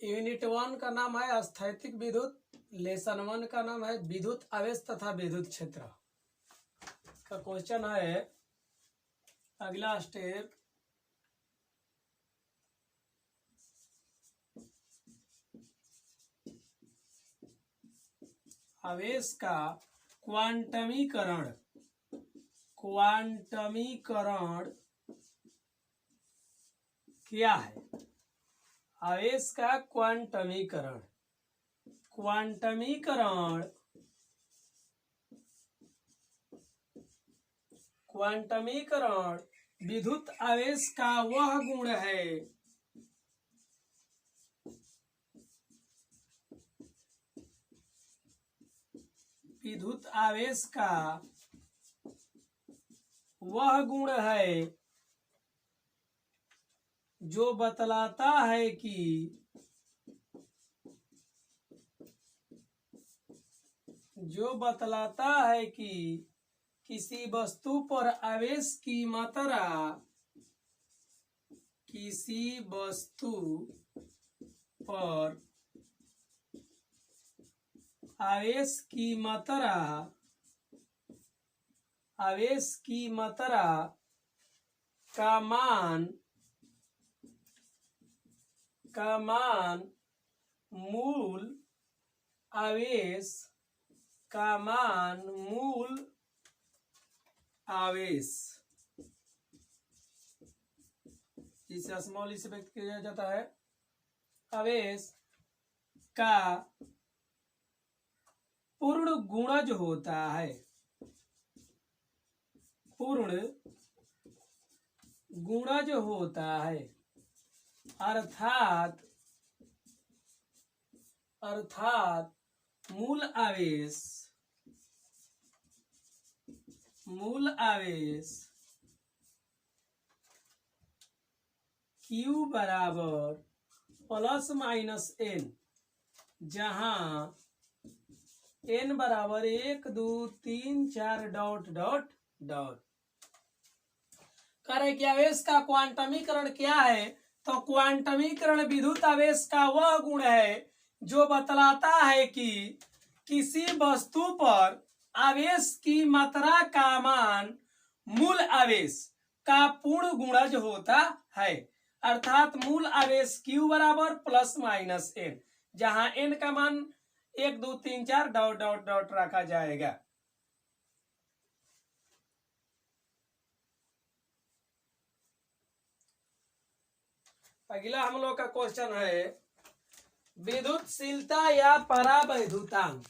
Unit 1 का नाम है स्थैतिक विद्युत, लेसन 1 का नाम है विद्युत आवेश तथा विद्युत क्षेत्र। का क्वेश्चन है, अगला स्टेप, आवेश का क्वांटमीकरण क्या है? आवेश का क्वांटमीकरण विद्युत आवेश का वह गुण है विद्युत आवेश का वह गुण है जो बतलाता है कि किसी वस्तु पर आवेश की मात्रा का मान मूल आवेश जिसे स्मॉल ई से व्यक्त किया जाता है, आवेश का पूर्ण गुणज होता है। अर्थात मूल आवेश Q बराबर प्लस माइनस n, जहां n बराबर 1 2 3 4 ... कह रहे कि आवेश का क्वांटमीकरण क्या है? तो क्वांटमीकरण विद्युत आवेश का वह गुण है जो बतलाता है कि किसी वस्तु पर आवेश की मात्रा का मान मूल आवेश का पूर्ण गुणज होता है। अर्थात मूल आवेश Q बराबर प्लस माइनस n, जहां n का मान 1 2 3 4 ... रखा जाएगा। अगला हम लोग का क्वेश्चन है, विद्युतशीलता या परावैद्युतांक।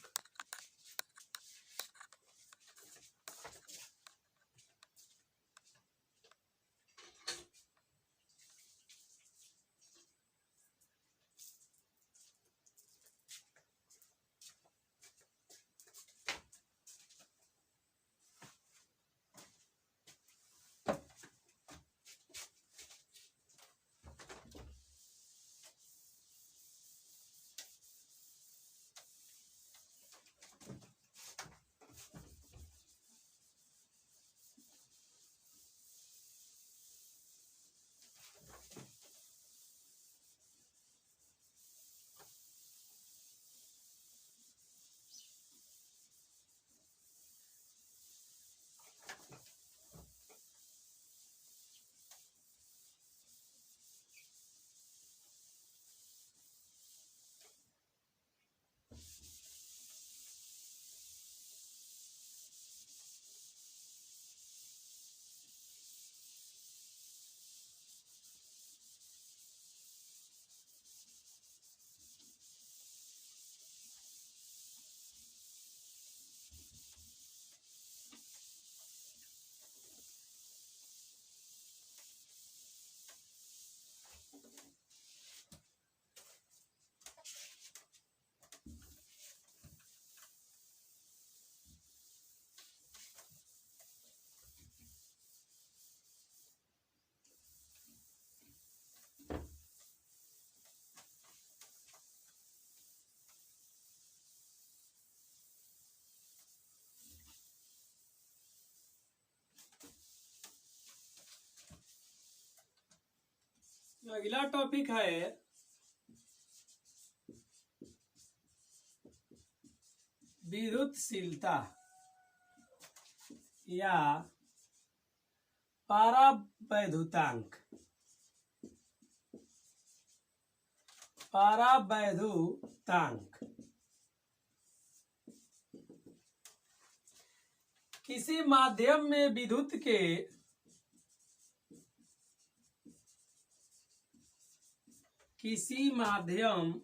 अगला टॉपिक है विद्युतशीलता या परावैद्युतांक। परावैद्युतांक किसी माध्यम में विद्युत के किसी माध्यम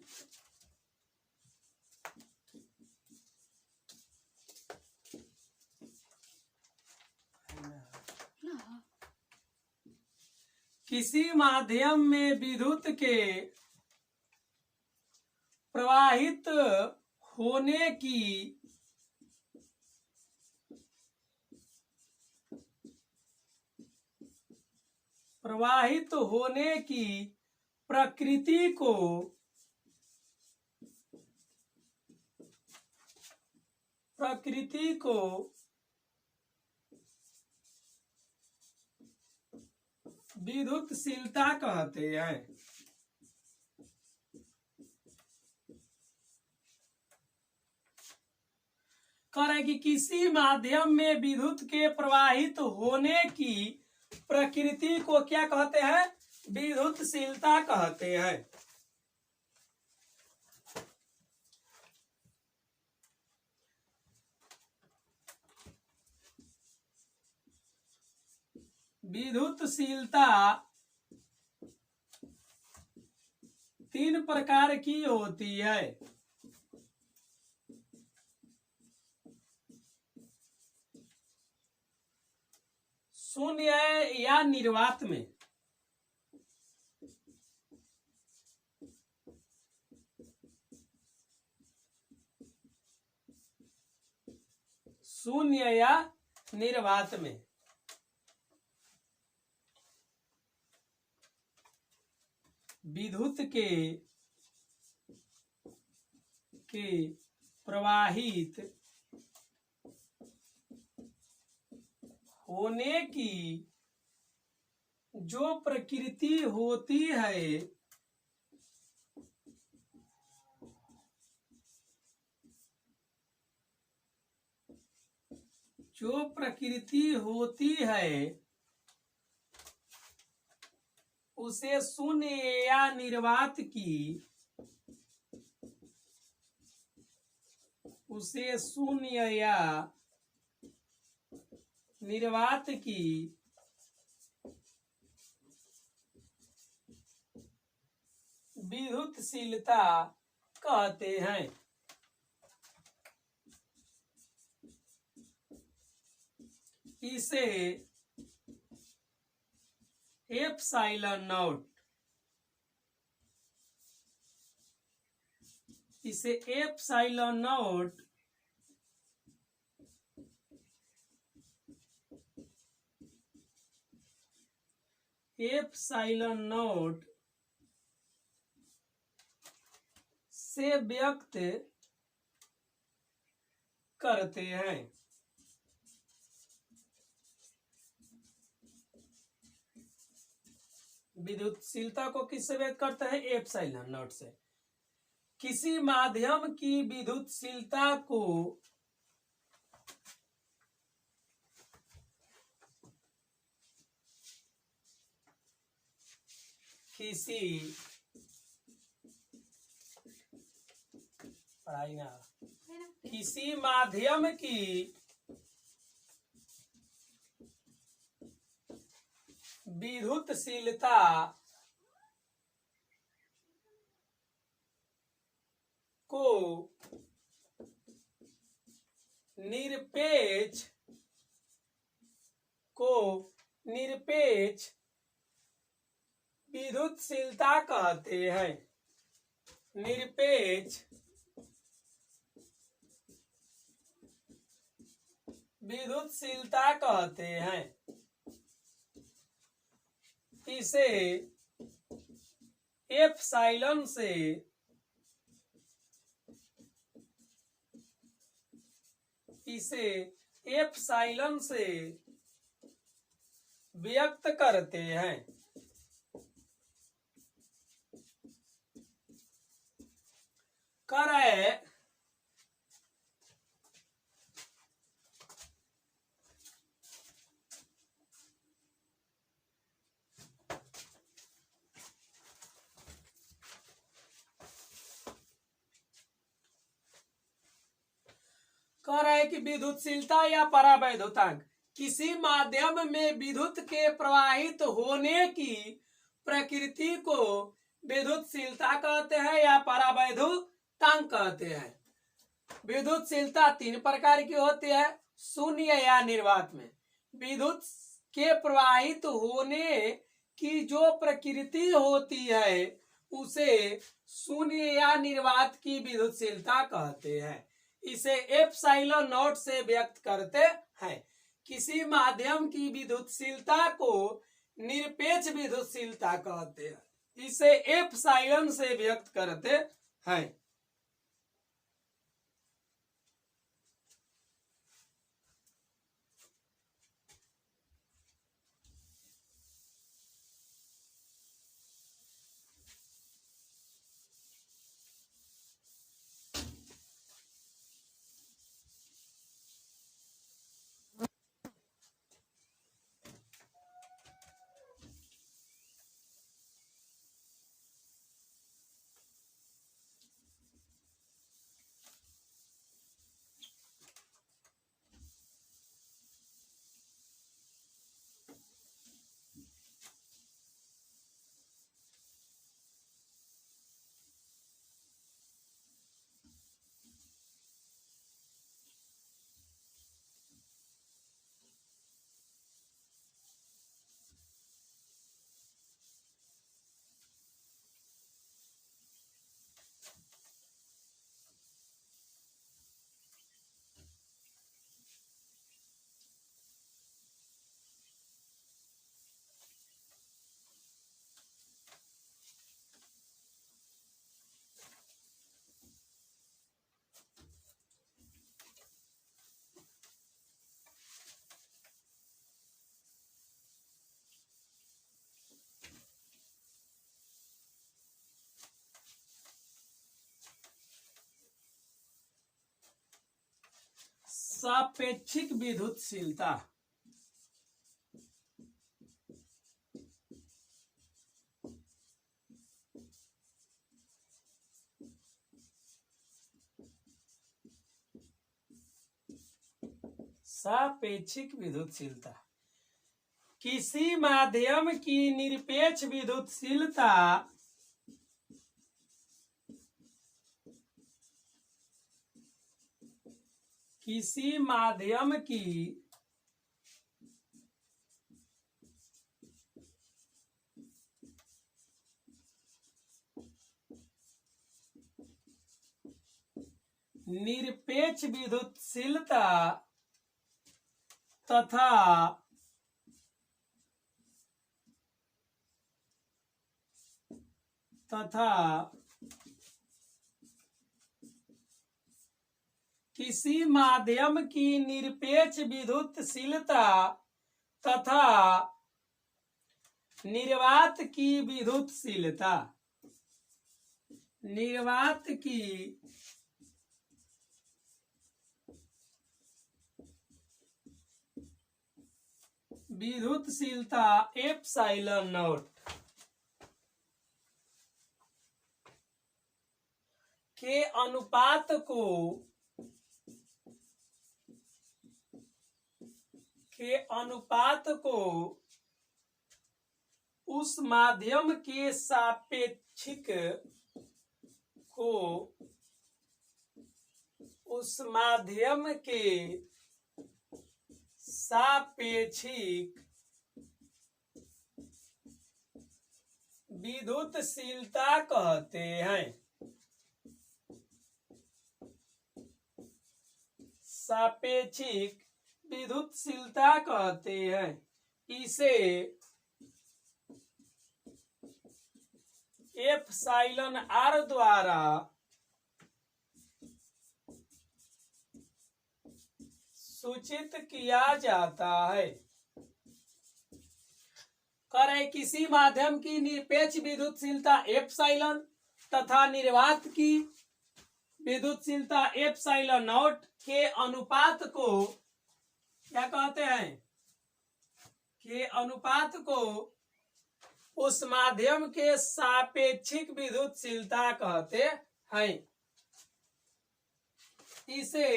किसी माध्यम में विद्युत के प्रवाहित होने की प्रकृति को विद्युतशीलता कहते हैं। कह रहे कि किसी माध्यम में विद्युत के प्रवाहित होने की प्रकृति को क्या कहते हैं? विद्युतशीलता कहते हैं। विद्युतशीलता 3 प्रकार की होती है। शून्य या निर्वात में। शून्य या निर्वात में। विद्युत के प्रवाहित होने की जो प्रकृति होती है उसे शून्य या निर्वात की विद्युतशीलता कहते हैं। इसे एप्सिलॉन नॉट से व्यक्त करते हैं। विद्युतशीलता को किससे व्यक्त करते हैं? एप्सिलॉन नॉट से। किसी माध्यम की विद्युतशीलता को किसी माध्यम की विद्युतशीलता को निरपेक्ष विद्युतशीलता कहते हैं। निरपेक्ष विद्युतशीलता कहते हैं। इसे एप्सिलॉन से व्यक्त करते हैं। कह रहा है कि विद्युतशीलता या परावैद्युतांक, किसी माध्यम में विद्युत के प्रवाहित होने की प्रकृति को विद्युतशीलता कहते हैं या परावैद्युतांक कहते हैं। विद्युतशीलता तीन प्रकार की होती है, शून्य या निर्वात में। विद्युत के प्रवाहित होने की जो प्रकृति होती है उसे शून्य या निर्वात की विद्युतशीलता कहते हैं। इसे एप्सिलॉन नॉट से व्यक्त करते हैं। किसी माध्यम की विद्युतशीलता को निरपेक्ष विद्युतशीलता कहते हैं। इसे एप्सिलॉन से व्यक्त करते हैं। सापेक्षिक विद्युतशीलता, सापेक्षिक विद्युतशीलता किसी माध्यम की निरपेक्ष विद्युतशीलता किसी माध्यम की निरपेक्ष विद्युतशीलता तथा किसी माध्यम की निरपेक्ष विद्युतशीलता तथा निर्वात की विद्युतशीलता, निर्वात की विद्युतशीलता एप्सिलॉन नॉट के अनुपात को उस माध्यम के सापेक्षिक को उस माध्यम के सापेक्षिक विद्युतशीलता कहते हैं। सापेक्षिक विद्युतशीलता कहते हैं। इसे एप्सिलॉन आर द्वारा सूचित किया जाता है। करे किसी माध्यम की निरपेक्ष विद्युतशीलता एप्सिलॉन तथा निर्वात की विद्युतशीलता एप्सिलॉन नॉट के अनुपात को क्या कहते हैं? के अनुपात को उस माध्यम के सापेक्षिक विद्युतशीलता कहते हैं। इसे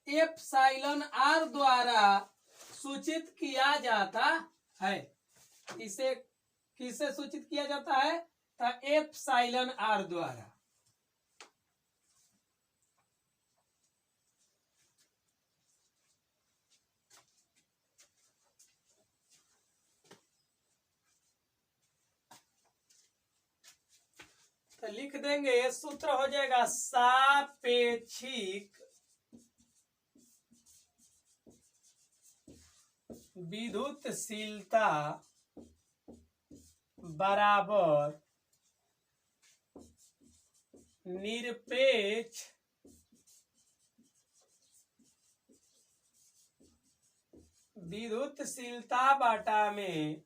एप्सिलॉन आर द्वारा सूचित किया जाता है। इसे किससे सूचित किया जाता है? तो एप्सिलॉन आर द्वारा। तो लिख देंगे, सूत्र हो जाएगा सापेक्षिक विद्युतशीलता बराबर निरपेक्ष विद्युतशीलता बटा में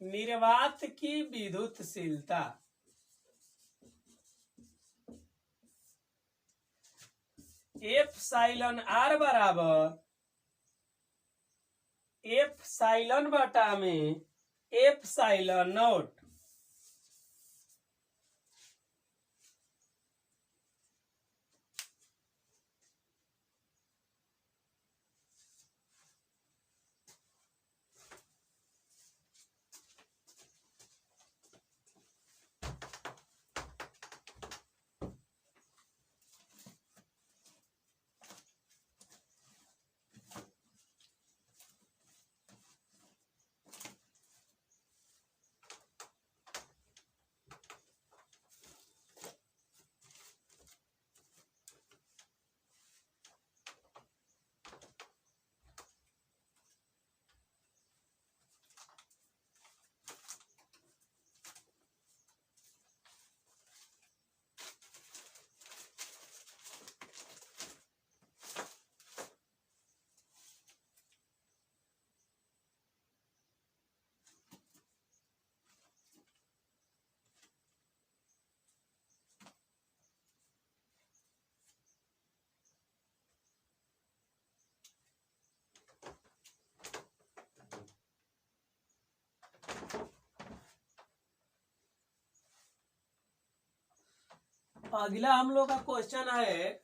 निर्वात की विद्युतशीलता। एप्सिलॉन आर बराबर एप्सिलॉन बटा में एप्सिलॉन नॉट। अगला हम लोग का क्वेश्चन है,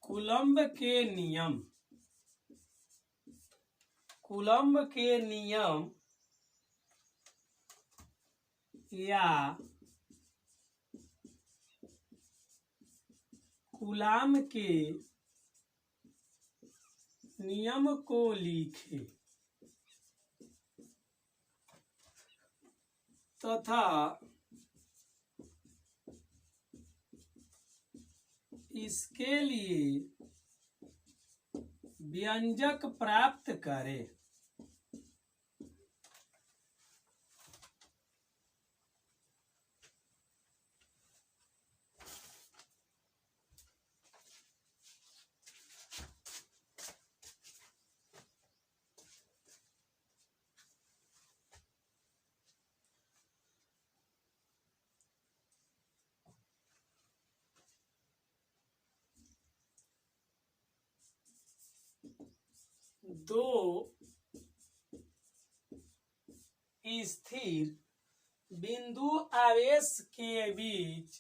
कूलम्ब के नियम। कूलम्ब के नियम या कूलाम के नियम को लिखे तथा इसके लिए व्यंजक प्राप्त करें। दो स्थिर बिंदु आवेश के बीच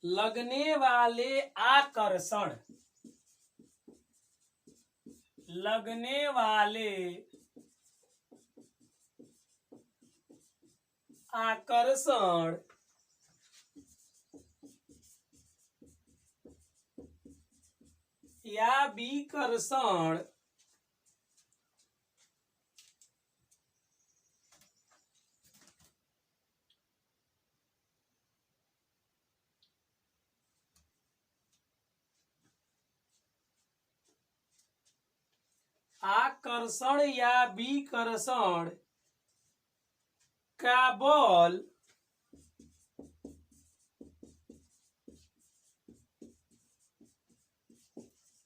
लगने वाले आकर्षण, लगने वाले आकर्षण या विकर्षण आकर्षण या विकर्षण का बल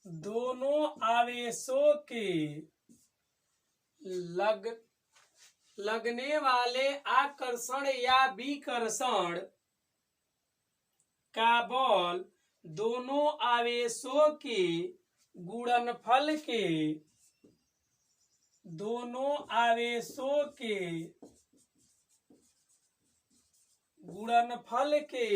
दोनों आवेशों के लगने वाले आकर्षण या विकर्षण का बल दोनों आवेशों के गुणनफल के, दोनों आवेशों के गुणनफल के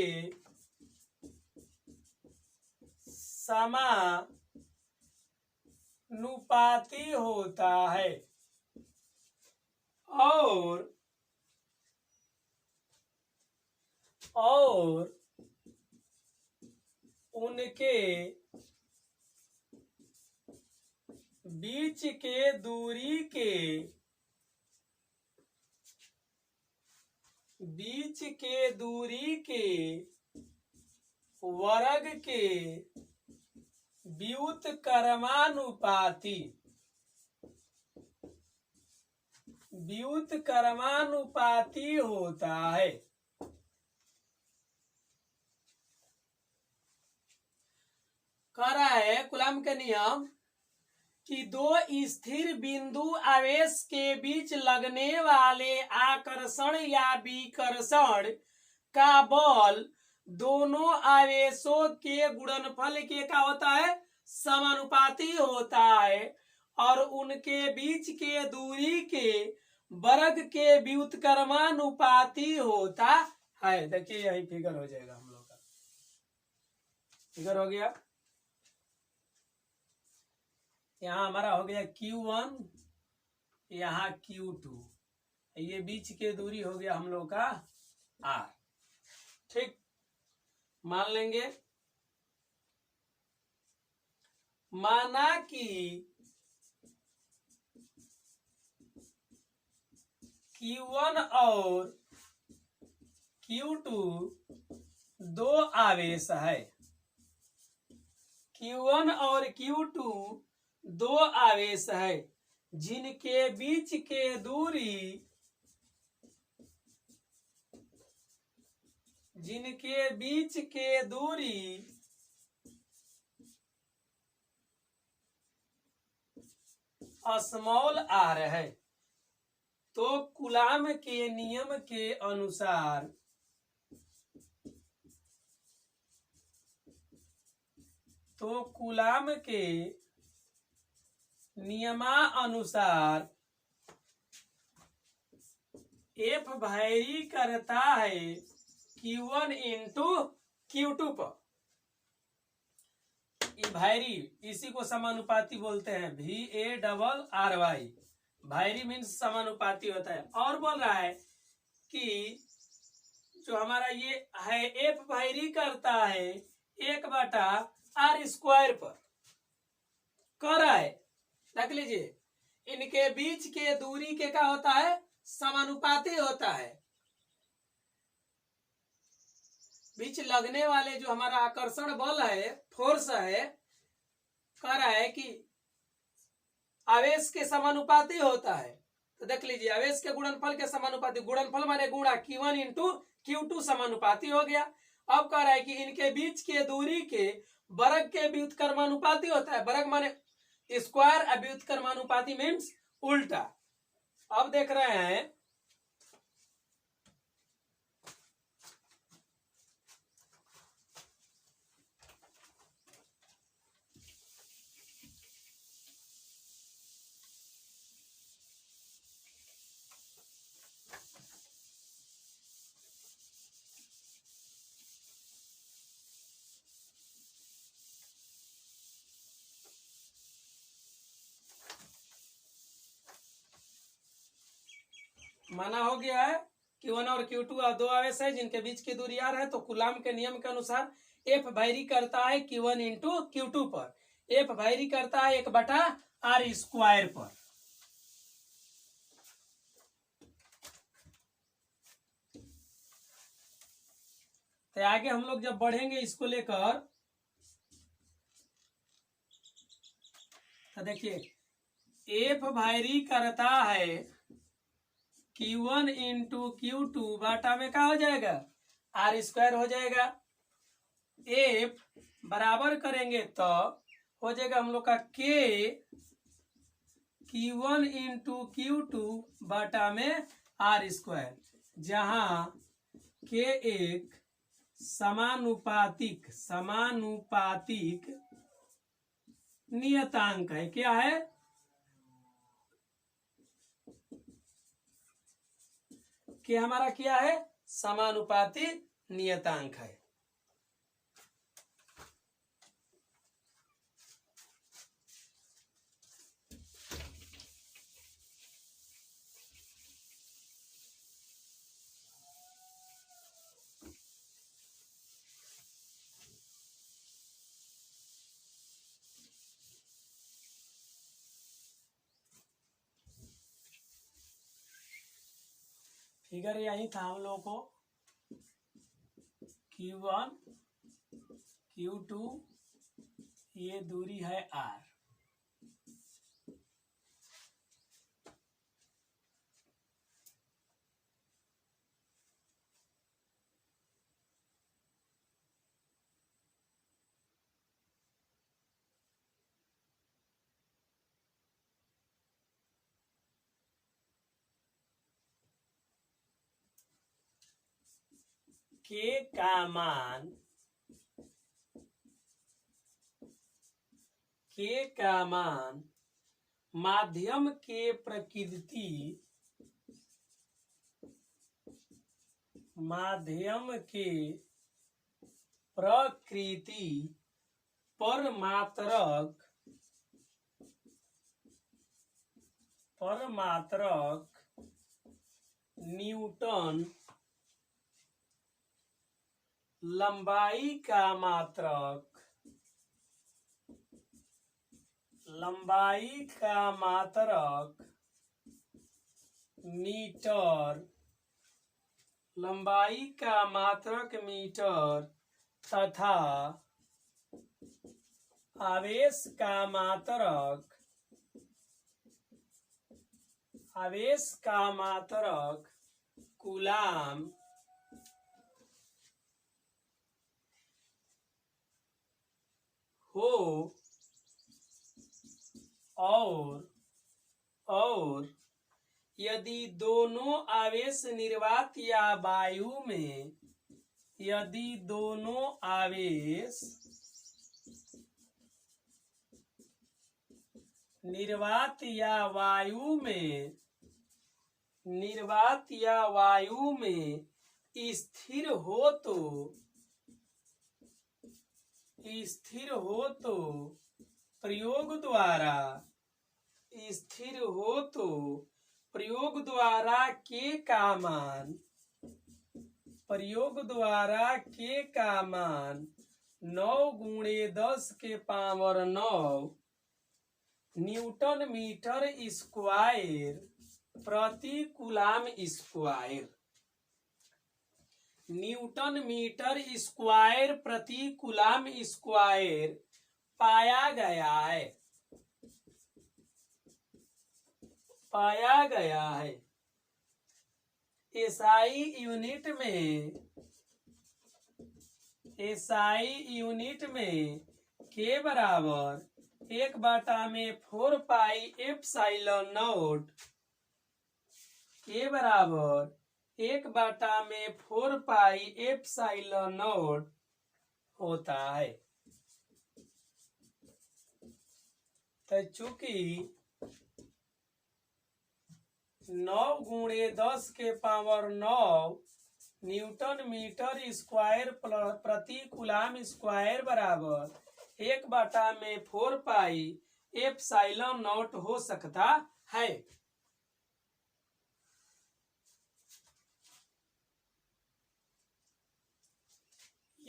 समानुपाती होता है और उनके बीच के दूरी के वर्ग के व्युत्क्रमानुपाती होता है। कह रहा है कूलम्ब के नियम कि दो स्थिर बिंदु आवेश के बीच लगने वाले आकर्षण या विकर्षण का बल दोनों आवेशों के गुणनफल के क्या होता है, समानुपाती होता है और उनके बीच के दूरी के वर्ग के व्युत्क्रमानुपाती होता है। देखिए यही फिगर हो जाएगा हम लोग का, फिगर हो गया। यहाँ हमारा हो गया Q1, यहाँ Q2, ये बीच के दूरी हो गया हम लोग का R। ठीक, मान लेंगे, माना कि Q1 और Q2 दो आवेश है, Q1 और Q2 दो आवेश है जिनके बीच के दूरी स्मॉल r है। तो कूलम्ब के नियम के अनुसार नियमानुसार F वैरी करता है Q1 इंटू Q2 पर। वैरी इसी को समानुपाती बोलते हैं, VARY। वैरी मीन्स समानुपाती होता है। और बोल रहा है कि जो हमारा ये है F वैरी करता है 1/r² पर। कर रहा है, देख लीजिए, इनके बीच के दूरी के क्या होता है, समानुपाती होता है। बीच लगने वाले जो हमारा आकर्षण बल है, फोर्स है, कह रहा है कि आवेश के समानुपाती होता है। तो देख लीजिए, आवेश के गुणनफल के समानुपाती, गुणनफल माने गुणा Q1 इंटू Q2 समानुपाती हो गया। अब कह रहा है कि इनके बीच के दूरी के वर्ग के व्युत्क्रमानुपाती होता है। वर्ग माने स्क्वायर, व्युत्क्रमानुपाती मीन्स उल्टा। अब देख रहे हैं माना हो गया है Q1 और Q2 दो आवेश है जिनके बीच की दूरी r है, तो कूलाम के नियम के अनुसार F वैरी करता है Q1 इंटू Q2 पर, F वैरी करता है 1/r² पर। तो आगे हम लोग जब बढ़ेंगे इसको लेकर, तो देखिए F वैरी करता है Q1 इंटू Q2 बाटा में क्या हो जाएगा, r² हो जाएगा। F बराबर करेंगे तो हो जाएगा हम लोग का K Q1 इंटू Q2 बाटा में r², जहां K एक समानुपातिक नियतांक है। क्या है? कि हमारा क्या है? समानुपाती नियतांक है। फिगर यही था हम लोगों को, Q1 Q2 ये दूरी है r, K का मान माध्यम के प्रकृति पर मात्रक न्यूटन, लंबाई का मात्रक मीटर, लंबाई का मात्रक मीटर तथा आवेश का मात्रक कूलाम हो, और यदि दोनों आवेश निर्वात या वायु में स्थिर हो तो प्रयोग द्वारा K का मान 9 × 10⁹ न्यूटन मीटर स्क्वायर प्रति coulomb square, newton metre square प्रति कूलाम स्क्वायर पाया गया है। एसआई यूनिट में K बराबर 1/4 पाई एप्सिलॉन नॉट, K बराबर 1/4 पाई एप्सिलॉन नॉट होता है। तो चूंकि 9 × 10⁹ न्यूटन मीटर स्क्वायर प्रति कूलाम स्क्वायर बराबर 1/4 पाई एप्सिलॉन नॉट हो सकता है।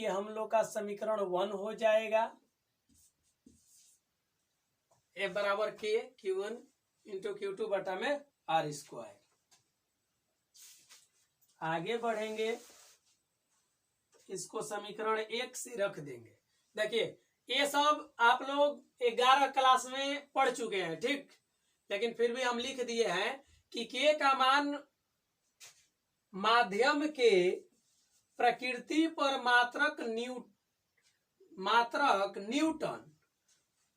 कि हम लोग का समीकरण 1 हो जाएगा। F बराबर के Q1 इंटू Q2 बटा में R स्क्वायर। आगे बढ़ेंगे, इसको समीकरण 1 से रख देंगे। देखिए ये सब आप लोग 11 क्लास में पढ़ चुके हैं, ठीक, लेकिन फिर भी हम लिख दिए हैं कि के का मान माध्यम के प्रकृति पर मात्रक न्यूटन,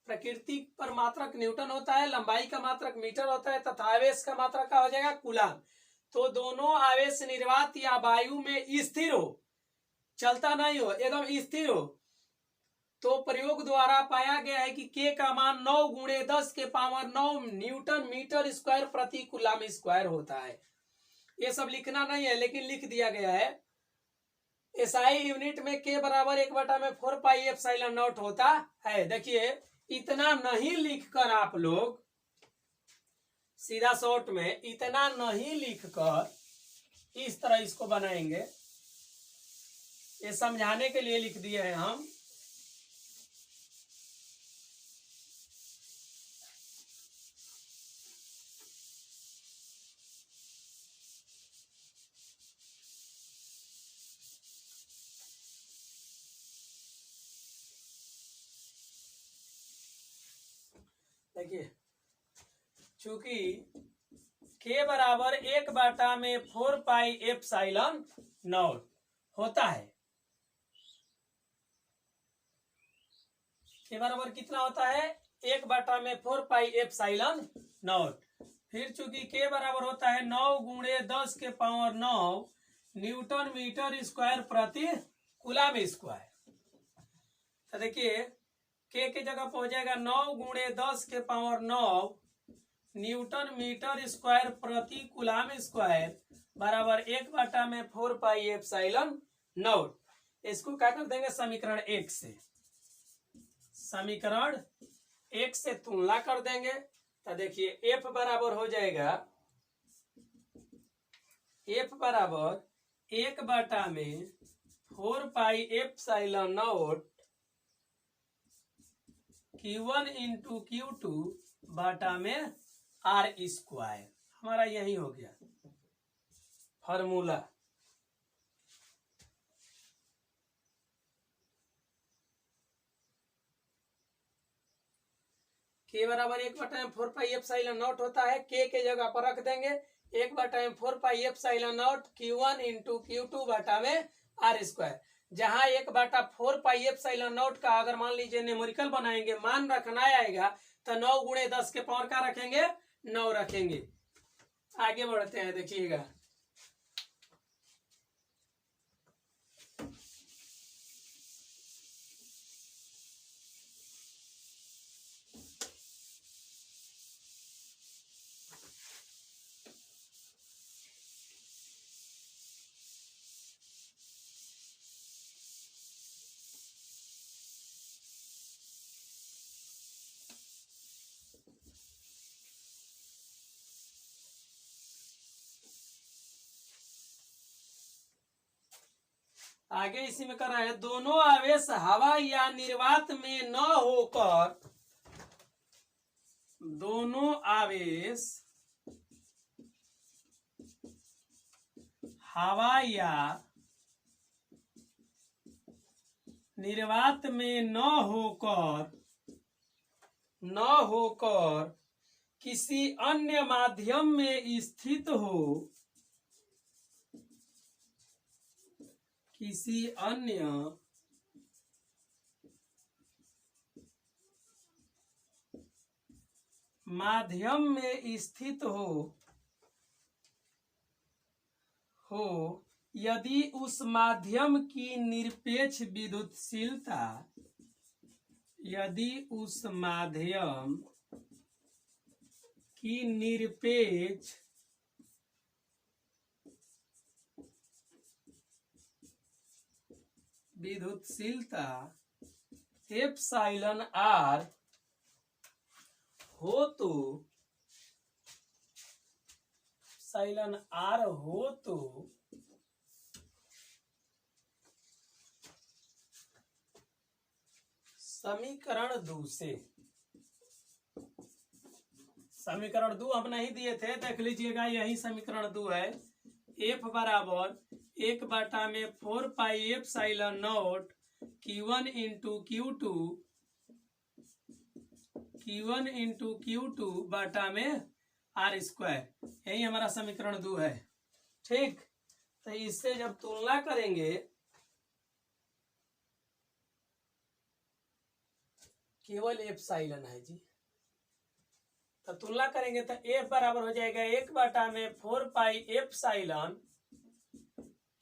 प्रकृति पर मात्रक न्यूटन होता है, लंबाई का मात्रक मीटर होता है तथा आवेश का मात्रक का हो जाएगा कूलाम। तो दोनों आवेश निर्वात या वायु में स्थिर हो, चलता नहीं हो, एकदम स्थिर हो, तो प्रयोग द्वारा पाया गया है कि के का मान 9 गुणे 10 के पावर 9 न्यूटन मीटर स्क्वायर प्रति कूलाम स्क्वायर होता है। ये सब लिखना नहीं है, लेकिन लिख दिया गया है। एसआई यूनिट में के बराबर 1/4 पाई एप्सिलॉन नॉट होता है। देखिए इतना नहीं लिखकर आप लोग सीधा शॉर्ट में इतना नहीं लिखकर इस तरह इसको बनाएंगे, ये समझाने के लिए लिख दिए हैं हम। देखिए चूंकि के बराबर 1/4 पाई एप्सिलॉन नॉट होता है, के बराबर कितना होता है 1/4 पाई एप्सिलॉन नॉट। फिर चूंकि के बराबर होता है 9 गुणे 10 के पावर 9 न्यूटन मीटर स्क्वायर प्रति कूलाम स्क्वायर। तो देखिए के जगह पर हो जाएगा 9 गुणे 10 के पावर 9 न्यूटन मीटर स्क्वायर प्रति कूलाम स्क्वायर बराबर 1/4 पाई एप्सिलॉन नॉट। इसको क्या कर देंगे समीकरण 1 से, समीकरण 1 से तुलना कर देंगे। तो देखिए F बराबर हो जाएगा, F बराबर 1/4 pi epsilon not Q1 into Q2 बटा में R स्क्वायर। हमारा यही हो गया फॉर्मूला। के बराबर 1/4 पाई एप्सिलॉन नॉट होता है, के जगह पर रख देंगे 1/4 pi epsilon not Q1 into Q2 बटा में R स्क्वायर। जहां 1/4 पाई एप्सिलॉन नॉट का अगर मान लीजिए न्यूमेरिकल बनाएंगे, मान रखना आएगा तो 9 गुणे 10 के पावर का रखेंगे 9 रखेंगे। आगे बढ़ते हैं, देखिएगा आगे इसी में कर रहे हैं, दोनों आवेश हवा या निर्वात में न होकर, दोनों आवेश हवा या निर्वात में न होकर किसी अन्य माध्यम में स्थित हो, किसी अन्य माध्यम में स्थित हो यदि उस माध्यम की निरपेक्ष विद्युतशीलता, यदि उस माध्यम की निरपेक्ष विद्युतशीलता एप्सिलॉन R हो तो, एप्सिलॉन R हो तो समीकरण 2 से, समीकरण 2 हम नहीं दिए थे, देख लीजिएगा यही समीकरण 2 है। एफ बराबर 1/4 pi epsilon not Q1 into Q2 बटा में आर स्क्वायर, यही हमारा समीकरण 2 है। ठीक, तो इससे जब तुलना करेंगे, केवल एप्सिलॉन है जी, तो तुलना करेंगे तो एफ बराबर हो जाएगा 1/4 pi epsilon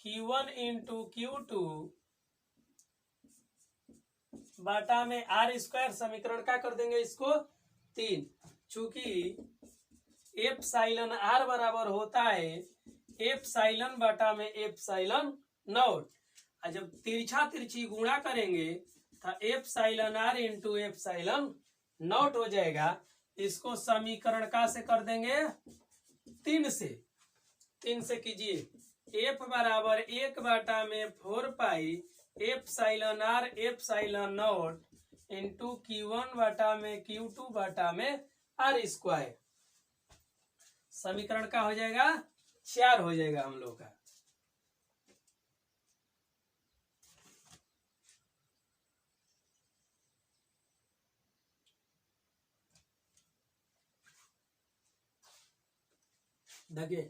Q1 into Q2 बटा में आर स्क्वायर। समीकरण क्या कर देंगे इसको 3, चूंकि एप्सिलॉन आर बराबर होता है एप्सिलॉन बटा में एप्सिलॉन नॉट, और जब तिरछा तिरछी गुणा करेंगे तो epsilon r into epsilon nought हो जाएगा। इसको समीकरण का से कर देंगे 3 से, 3 से कीजिए। एफ बराबर 1/4 pi epsilon r epsilon nought into Q1 बटा में Q2 बटा में आर स्क्वायर। समीकरण का हो जाएगा 4 हो जाएगा हम लोग का। देखिए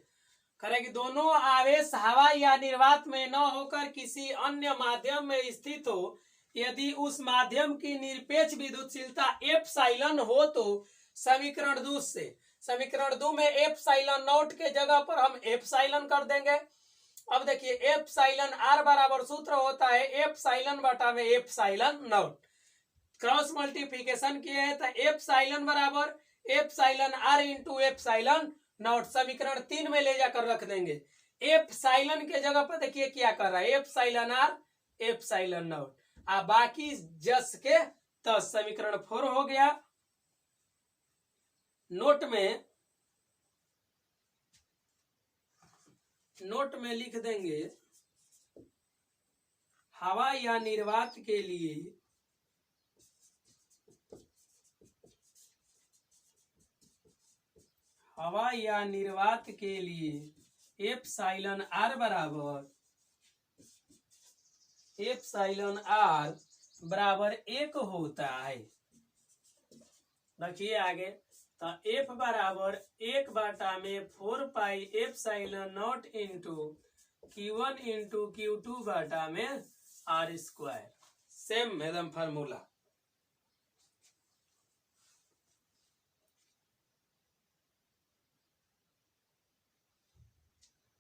करे कि दोनों आवेश हवा या निर्वात में न होकर किसी अन्य माध्यम में स्थित हो, यदि उस माध्यम की निरपेक्ष विद्युतशीलता एप्सिलॉन हो तो समीकरण 2 से, समीकरण 2 में एप्सिलॉन नॉट के जगह पर हम एप्सिलॉन कर देंगे। अब देखिए एप्सिलॉन आर बराबर सूत्र होता है एप्सिलॉन बटा में एप्सिलॉन नॉट, क्रॉस मल्टीप्लिकेशन किए हैं तो एप्सिलॉन बराबर epsilon r into epsilon nought. समीकरण 3 में ले जाकर रख देंगे। एप्सिलॉन के जगह पर देखिए क्या कर रहा है एप्सिलॉन आर एप्सिलॉन नॉट, आ बाकी जस के तो समीकरण 4 हो गया। नोट में लिख देंगे हवा या निर्वात के लिए एप्सिलॉन आर बराबर 1 होता है। देखिए आगे तो एफ बराबर 1/4 pi epsilon nought into Q1 into Q2 बटा में आर स्क्वायर, सेम एकदम फार्मूला।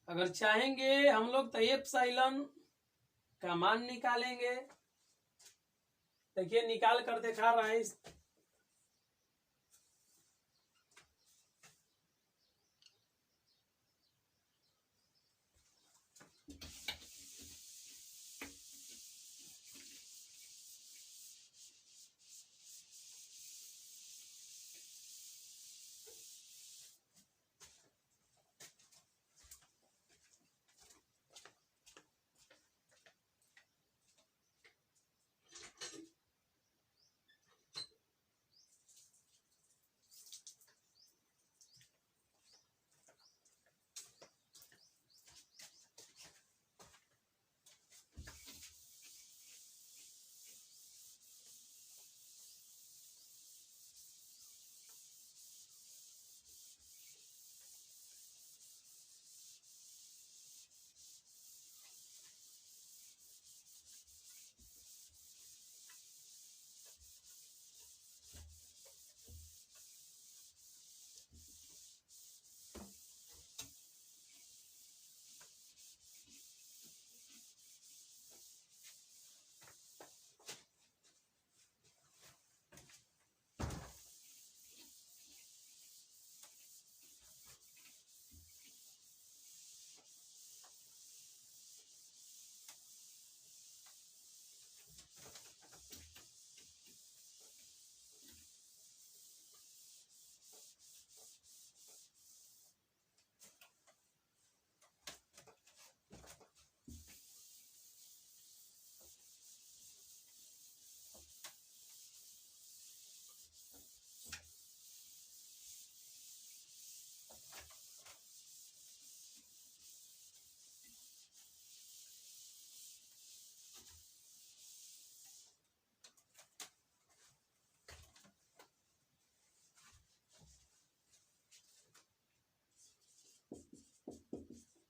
अगर चाहेंगे हम लोग तो एप्सिलॉन का मान निकालेंगे। देखिए निकाल कर दिखा रहा है।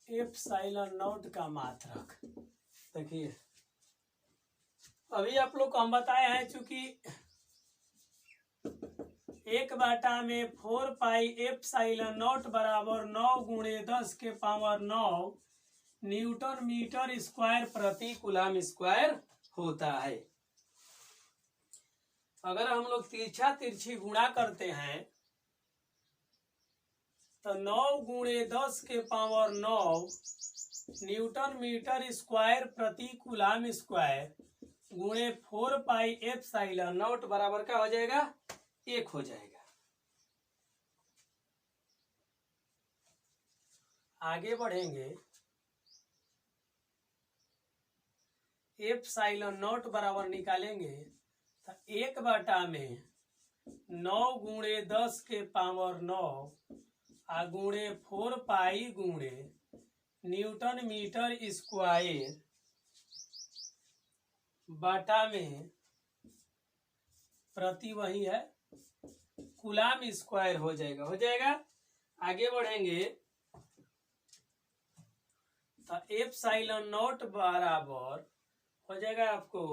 एप्सिलॉन नॉट का मात्रक। देखिए अभी आप लोग को हम बताए हैं, चूंकि 1/4 एप्सिलॉन नॉट बराबर 9 गुणे 10⁻⁹ न्यूटन मीटर स्क्वायर प्रति कूलम स्क्वायर होता है। अगर हम लोग तिरछा तिरछी गुणा करते हैं तो 9 गुणे 10⁻⁹ न्यूटन मीटर स्क्वायर प्रति कूलम स्क्वायर गुणे 4 एप्सिलॉन नॉट बराबर क्या हो जाएगा? 1 हो जाएगा। आगे बढ़ेंगे, एप्सिलॉन नॉट बराबर निकालेंगे तो 1/9 गुणे 10⁻⁹ गुणे 4 गुणे न्यूटन मीटर स्क्वायर बटा में प्रति वही है कूलम स्क्वायर हो जाएगा। आगे बढ़ेंगे तो एप्सिलॉन नॉट बराबर हो जाएगा आपको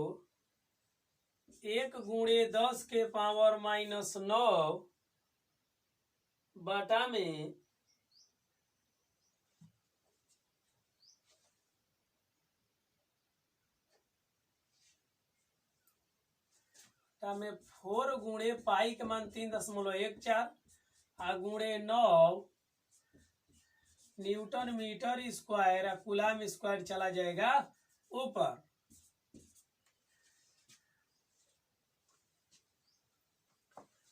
1 गुणे 10⁻⁹ बटा में में 4 गुणे पाई के मान 3.14 गुणे 9 newton metre square coulomb square चला जाएगा ऊपर।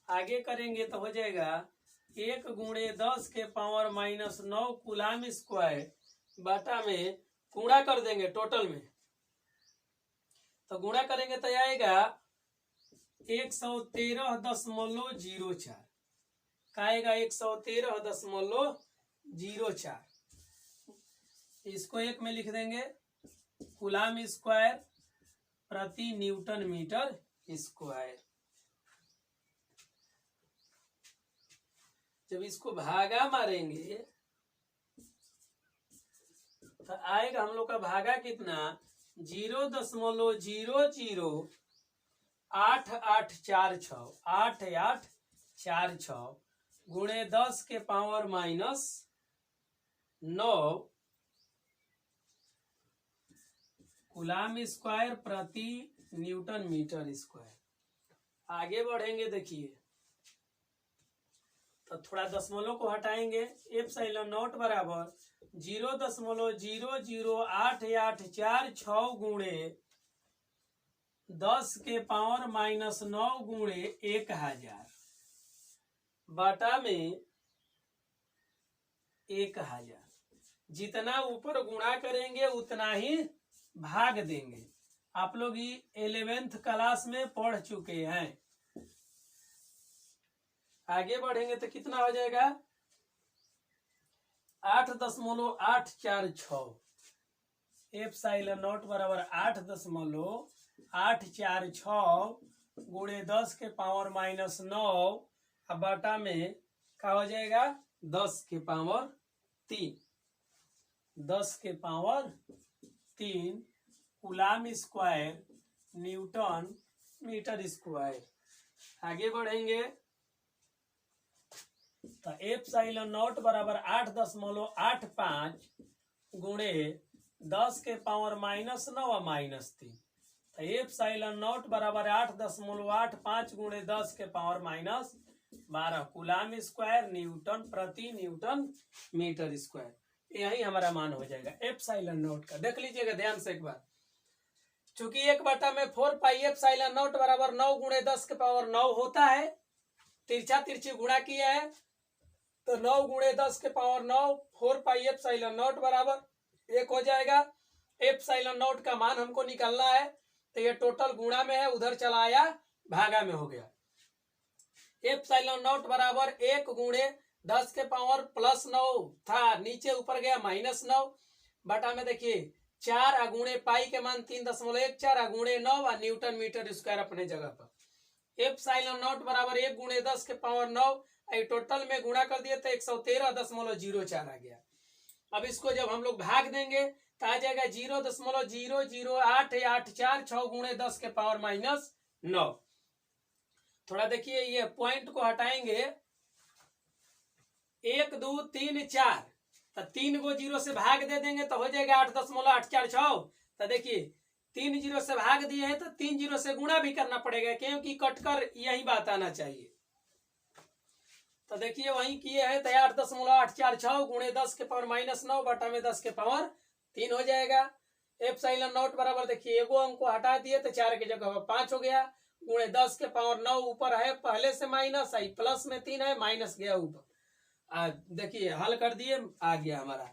आगे करेंगे तो हो जाएगा 1 गुणे 10⁻⁹ कूलम स्क्वायर बटा में गुणा कर देंगे टोटल में, तो गुणा करेंगे तो आएगा 113.04 का आएगा 113.04। इसको 1 में लिख देंगे कूलम स्क्वायर प्रति न्यूटन मीटर स्क्वायर। जब इसको भागा मारेंगे तो आएगा हम लोग का भागा कितना 0.0084846 गुणे 10⁻⁹ कूलम स्क्वायर प्रति न्यूटन मीटर स्क्वायर। आगे बढ़ेंगे, देखिए तो थोड़ा दशमलव को हटाएंगे। एप्सिलॉन नॉट बराबर 0.0084846 गुणे 10⁻⁹ गुणे 1000 बटा में 1000। जितना ऊपर गुणा करेंगे उतना ही भाग देंगे। आप लोग ये 11th क्लास में पढ़ चुके हैं। आगे बढ़ेंगे तो कितना हो जाएगा 8.846। एप्सिलॉन नॉट बराबर 8.846 गुणे 10⁻⁹ बटा में क्या हो जाएगा 10⁻3 coulomb square newton metre square. आगे बढ़ेंगे तो एप्सिलॉन नॉट बराबर 8.85 गुणे 10⁻⁻⁹ तो एप्सिलॉन नॉट बराबर 8.85 गुणे 10⁻⁻12 कूलम स्क्वायर न्यूटन प्रति न्यूटन मीटर स्क्वायर। यही हमारा मान हो जाएगा एप्सिलॉन नॉट का। देख लीजिएगा ध्यान से एक बार, चूंकि 1/4 एप्सिलॉन नॉट बराबर 9 गुणे 10⁻⁹ होता है। तिरछा तिरछी गुणा किया है तो 9 गुणे 10⁻⁹ 4 एप्सिलॉन नॉट बराबर 1 हो जाएगा। एप्सिलॉन नॉट का मान हमको निकालना है तो ये टोटल गुणा में है, उधर चला आया भागा में हो गया। एप्सिलॉन नॉट बराबर 1 गुणे 10⁻+9 था, नीचे ऊपर गया -9 बटा में देखिए 4 गुणे पाई के मान 3.14 गुणे 9 न्यूटन मीटर स्क्वायर अपने जगह पर। एप्सिलॉन नॉट बराबर 1 गुणे 10⁻⁹ टोटल में गुणा कर दिए तो 113.04 आ गया। अब इसको जब हम लोग भाग देंगे तो आ जाएगा 0.008 या 84 6 गुणे 10 के पावर माइनस 9। थोड़ा देखिए ये पॉइंट को हटाएंगे, 1 2 3 4, तो 3 को 0 से भाग दे देंगे तो हो जाएगा 8.846। तो देखिए 3 0 से भाग दिए हैं तो 3 0 से गुणा भी करना पड़ेगा, क्योंकि कटकर यही बात आना चाहिए। तो देखिए वही किए हैं तो 8.846 गुणे 10 के पावर माइनस 9 बटा में 10 के पावर 3 हो जाएगा। एप्सिलॉन नॉट बराबर देखिए एगो अंक को हटा दिए तो 4 की जगह 5 हो गया, गुणे 10 के पावर 9 ऊपर है पहले से माइनस, आई प्लस में 3 है, माइनस गया ऊपर। देखिए हल कर दिए, आ गया हमारा